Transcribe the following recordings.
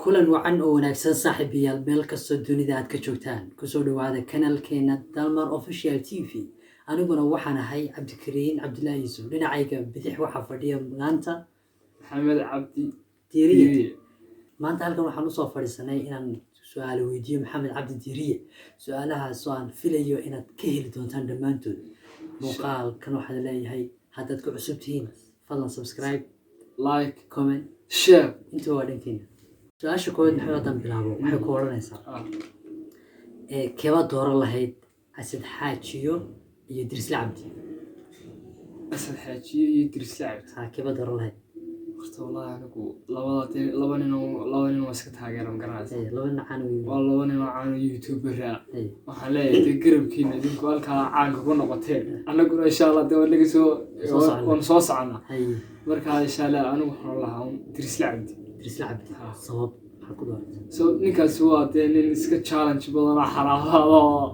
kulan wacan oo wanaagsan saaxiibayaal meel kastoo dunida aad ka joogtaan kusoo dhawaada kanaalkeena Dalmar Official TV. aniguna waxaan ahay Cabdikariin Cabdullaahi Yuusuf. dhinacayga bidix waxaa fadhiya maanta Maxamed Cabdi Diiriye. maanta halkan waxaan usoo fadhiisanay inaan su-aalo weydiiyo Maxamed Cabdi Diiriye. su-aalahaas oo aan filayo inaad ka heli doontaan dhammaantood. muuqaalkan waxaad leeyahay haddaad ku cusub tihiin fadlan subscribe, like, comment, share. inta waa dhankeena. su-aasha koowaad maxay wadan bilaabo waxay ku odhanaysaa keeba dooran lahayd Asad Xaajiyo iyo Dirisle Cabdi. Asad Xaajiyo iyo Dirisle Cabdi keeba dooran lahayd horta wallahi anigu laba nin oo iska taageeran garanaysa laba nacaan waa laba nin oo caan YouTuber waxaan leeyahay garabkiina idinku halkaa caanka ku noqoteen annaguna insha Allah dee wanaga soo socona markaa insha Allah anigu waxaan lahaa Dirisle Cabdi sabab maxaa ku dooratay so ninkaas waa dee nin iska challenge badan oo xaraaba oo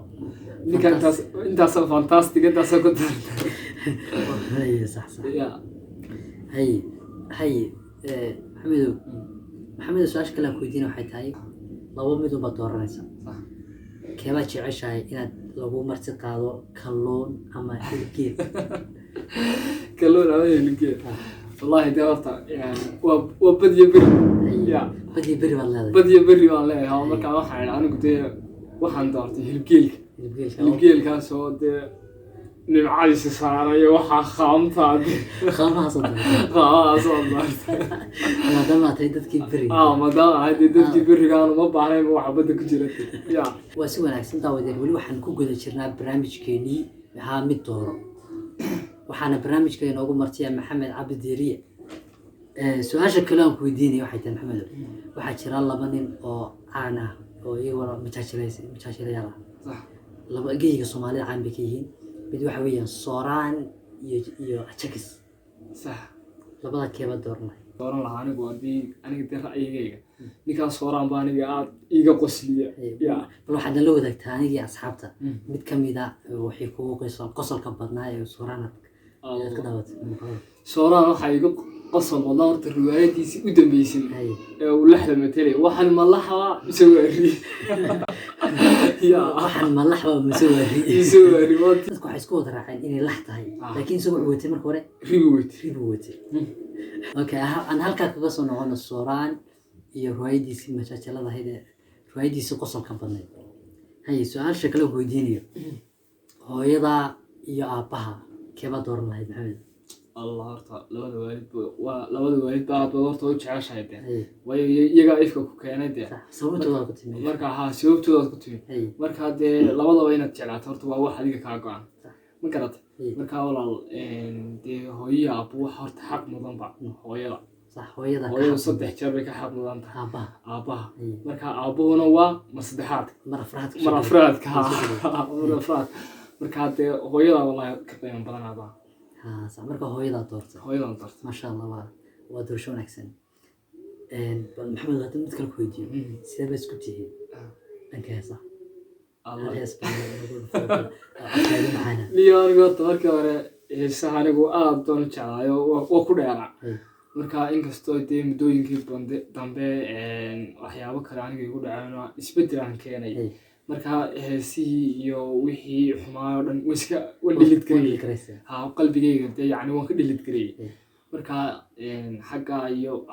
ninkaas intaas fantastic intaas ku dartay sax maxamed su-aasha kale aan ku weydiina waxay tahay laba mid unbaad dooranaysa keebaad jeceshahay inaad lagu marti qaado kalluun ama hilibgeed kalluun ama hilibgeed wallahi dee horta waa badiyo beri badiyo beri baad leedahay badiyo beri baan leeyahay markaa waxaan idhi anigu dee waxaan doortay hilibgeelkaas oo dee nimcadiisa saarayo waxaa qaamahaasoo maadaama tahay dadkii beriga maadaama ahay dee dadkii berigaan uma baahnayn waxa badda ku jira waa si wanaagsan daawadeed weli waxaan ku guda jirnaa barnaamijkeenii maxaa mid dooro waxaana barnaamijka inoogu martiya Maxamed Cabdi Diiriye. su-aasha kale aan ku weydiinaya waxay tahay Maxamed waxaa jira laba nin oo caan ah oo iyaguna majaajilayaal ah laba geyga Soomaalida caan bay ka yihiin mid waxa weeyaan Sooraan iyo Ajakis sax labada keeba dooran lahaa anigu aniga dee ra'yigayga ninkaas Sooraan baa aniga aad iiga qosliya bal waxaad la wadaagtaa anigii asxaabta mid ka mid ah waxay kugu qosolka badnaa ee Sooraan aad ka daawatay. Sooraan waxaa iga qosol badnaa horta riwaayadiisii u dambeysay ee uu laxda matelay waxaan malaxaba isawaari waxaan malaxba isawaari dadku waxay isku wada raaceen inay lax tahay laakiin isagoo watay marka hore ribi watay okay aan halkaa kaga soo noqono Sooraan iyo riwaayadiisii majaajalada ahayd ee riwaayadiisii qosolka badnayd. su-aasha kale aan weydiinayo hooyada iyo aabbaha keeba dooran lahayd Maxamed? الله horta labada waalid baa horta u jeceshahay way iyaga ifka ku keenay sababtooda ku timid marka sababtooda ku timid marka dee labadaba inaad jeclaato horta waa wax adiga ka go'an ma garatay marka walaal dee hooyada aabbo wax horta xaq mudan ba hooyada saddex jeer bay ka xaq mudan tahay aabbaha marka aabbahuna waa marafraadka marka dee hooyada wallahi ka qiimo badan aabbaha marka hooyada doortay ma sha Allah waa doorasho wanaagsan. bal Maxamed hadda mid kale ku weydiiyo sidee bay isku tihiin dhanka heesaha anigu horta markii hore heesaha anigu aad baan u jeclaayo waa ku dheeraa marka inkastoo dee muddooyinkii dambe waxyaabo kale aniga igu dhaceen isbeddel aan keenay marka heesihii iyo wixii xumaa oo dhan waan dhilid gareeyay qalbigayga dee yacni waan ka dhilid gareeyay marka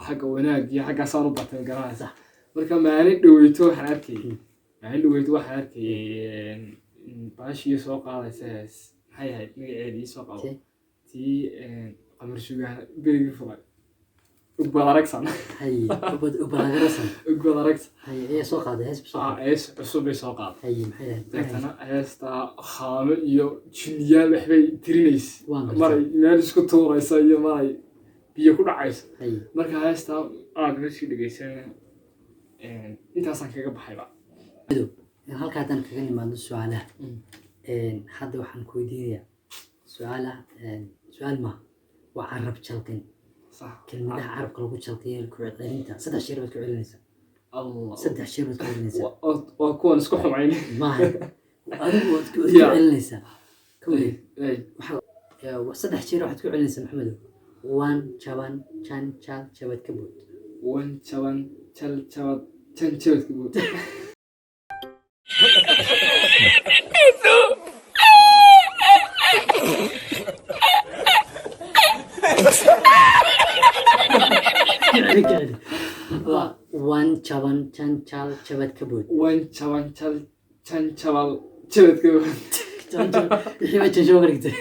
xagga wanaag iyo xaggaasaan u batay garanaysa marka maalin dhaweyto waxaan arkay baashii soo qaadaysa hees maxay ahayd magaceeda ii soo qaado tii qamar sugaan berigii furay Ugbalaragsan soo qaaday hees cusub bay soo qaaday deetana heesta khaame iyo jinniyaal waxbay tirinaysa maray meel isku tuuraysa iyo maray biyo ku dhacaysa marka heesta aad meeshii dhegeysanayna intaasaan kaga baxayba halka haddaan kaga nimaadno su-aalaha hadda waxaan ku weydiinayaa su-aal maaha waa carab jalqin kelmadaha carabka lagu jalqiyo ku celinta saddex jeer baad ku celinaysaa waa kuwan isku xumayn maaha adigu waad ku celinaysaa saddex jeer waxaad ku celinaysaa Maxamedow waan jaban jan jal jabad ka bood wan jaban jal jabad jan jabadka bood waa wan jaban jan jal jabad ka bood wan jaban jal jan jabal jabadka bood wixii baa jansho ka dhigtay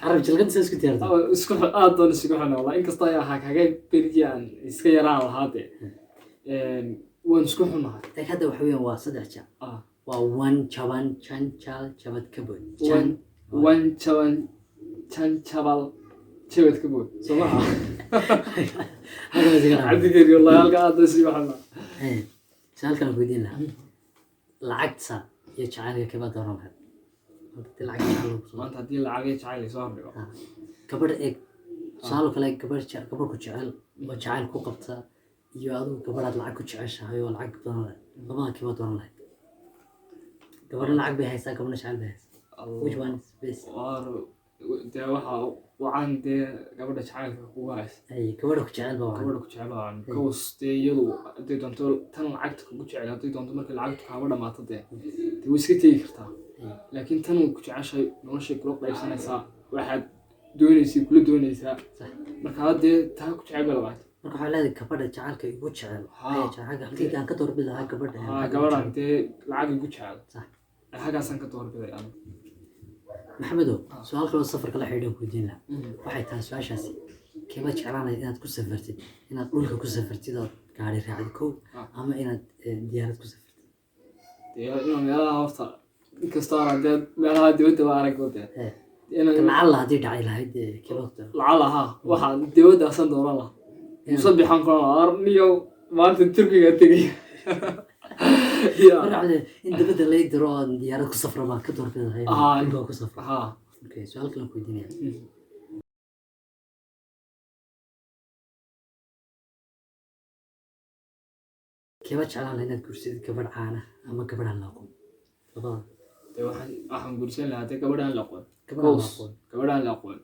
carab jalgad sa isku diyaarta isku aad doon isugu xun walaa inkastoo ay ahaa kaga beriyaan iska yaraan lahaade waan isku xunahay laakiin hadda waxa weeyaan waa 3 jac waa wan jaban jan jal jabad ka bood wan jaban jan jabal jabadka bood soo maha cabdigeeri wallahi halka aad isugu xunaa saalkan weydiin lahaa lacagta iyo jacaylka kaba dooran lahayd maanta haddii lacagay jacayl ay soo hordhigo gabadh eeg saalo kale gabadh ku jecel oo jacayl ku qabta iyo adigu gabadhaad lacag ku jeceshahay oo lacag badan leh labada kaba dooran lahayd gabadha lacag bay haysaa gabadha jacayl bay haysaa which one is best dee waxa wacan dee gabadha jacaylka kugu haysa gabadha ku jecel baa gabadha ku jecel baa kaws dee iyadu hadday doonto tan lacagta kugu jecel hadday doonto markay lacagtu kaaba dhamaato dee way iska tegi kartaa laakiin tan uu ku jeceshay noloshay kula qaybsanaysaa waxaad doonaysay kula doonaysaa marka haddee taa ku jecel bay labaata marka waxaa leedahay gabadha jacaylka igu jecel halkii aan ka doorbidi lahaa gabadhan dee lacag igu jecel xaggaasaan ka doorbiday anigu maxamedow su-aal kaloo safarka la xidhiidhan ku weydiin lahaa waxay tahay su-aashaasi keeba jeclaanayd inaad ku safartid inaad dhulka ku safartid ood gaari raacid kow ama inaad diyaarad ku safartid inaan meelaha horta inkastoo aan dee meelaha dibadda baa arag wade lacalla haddii dhacay lahayd lacalla haa waxaa dibaddaasaan dooran lahaa muuse bixan kulan niyo maanta turkiga tegaya in dibadda lay diro oo diyaarad ku safra baa ka doorbidi lahayd ku safra su-aal kale ku weydiinaya keeba jeclaan lahaa inaad guursadid gabadh caana ama gabadh aan la aqoon labada dee waxaan guursan lahaa dee gabadhaan la aqoon gabadhaan la aqoon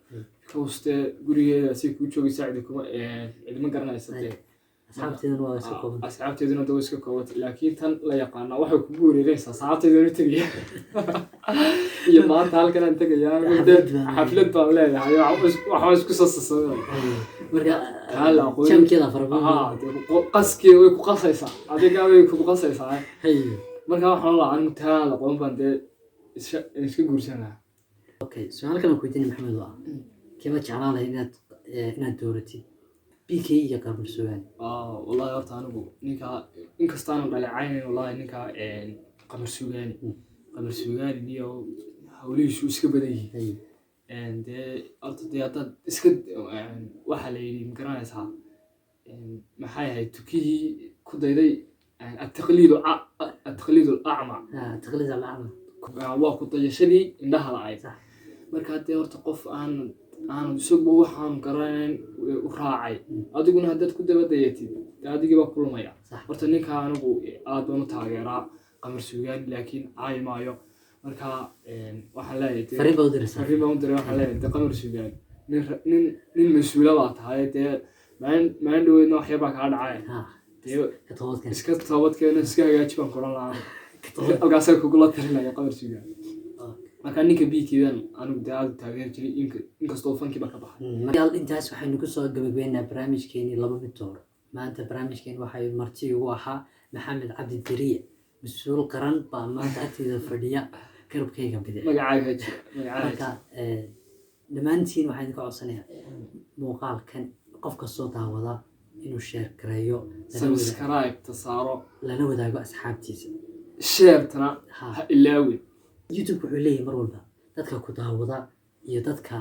kaws dee gurigeeda si kuu joogaysaa cidima garanaysa dee asxaabteeduna waa iska kooban asxaabteeduna dee waa iska koobanta laakiin tan la yaqaana waxay kugu wareereysaa asxaabteeduna tegaya iyo maanta halkan aan tegayaa xaflad baan leedahay waxbaan isku soo sasaday marka jamkeeda farabadan qaskii way ku qasaysaa adiga way kugu qasaysaa marka waxaan lahaa anigu taa la qoon baan dee iska guursan lahaa okay su-aal kale ku weydiinay maxamed waa keeba jeclaan lahayd inaad dooratid bk iyo qabar sugaan wallahi horta anigu ninkaa inkastaanu dhalecaynayn wallahi ninkaa qabar sugaani iyo hawlihiisu iska badan yihiin dee horta dee haddaad iska waxaa la yidhi magaranaysaa maxay ahayd tukihii ku dayday التقليد الأعمى التقليد الأعمى waa ku dayashadii indhaha la-ay marka haddee horta qof aanu isaguba waxaanu garanayn u raacay adiguna haddaad ku daba dayatid dee adigii baa kulmaya horta ninkaa anigu aad baan u taageeraa qamar suugaani laakiin caayi maayo marka waxaan leeyahay fariin baa u diray waxaan leeyahay dee qamar suugaani nin mas-uula baa tahay dee maalin dhaweydna wax yar baa kaa dhacay iska toobadkeena iska hagaaji baan kulan lahaa halkaasay kugula talinaya qamar suugaani marka ninka bkidan anigu dee aad taageer jiray inkastoo fankiiba ka baxay intaas waxaynu kusoo gabagabeynaa barnaamijkeenii laba mid dooro maanta barnaamijkeen waxay marti ugu ahaa maxamed cabdi dariye mas-uul qaran baa maanta agteeda fadhiya garabkayga bidix marka dhammaantiin waxaan idinka codsanayaa muuqaalkan qof kastoo daawada inuu sheer gareeyo subscribe tasaaro lana wadaago asxaabtiisa sheertana ha ilaawin youtube wuxuu leeyahay mar walba dadka ku daawada iyo dadka